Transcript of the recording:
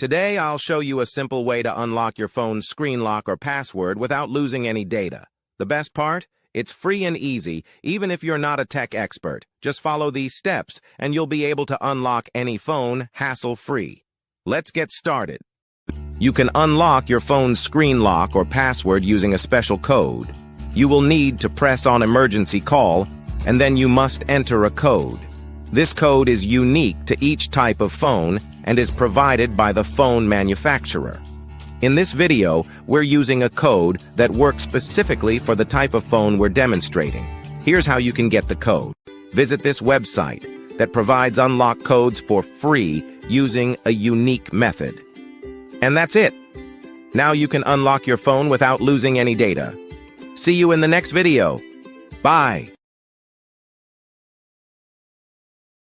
Today, I'll show you a simple way to unlock your phone's screen lock or password without losing any data. The best part? It's free and easy, even if you're not a tech expert. Just follow these steps, and you'll be able to unlock any phone hassle-free. Let's get started. You can unlock your phone's screen lock or password using a special code. You will need to press on emergency call, and then you must enter a code. This code is unique to each type of phone and is provided by the phone manufacturer. In this video, we're using a code that works specifically for the type of phone we're demonstrating. Here's how you can get the code. Visit this website that provides unlock codes for free using a unique method. And that's it. Now you can unlock your phone without losing any data. See you in the next video. Bye.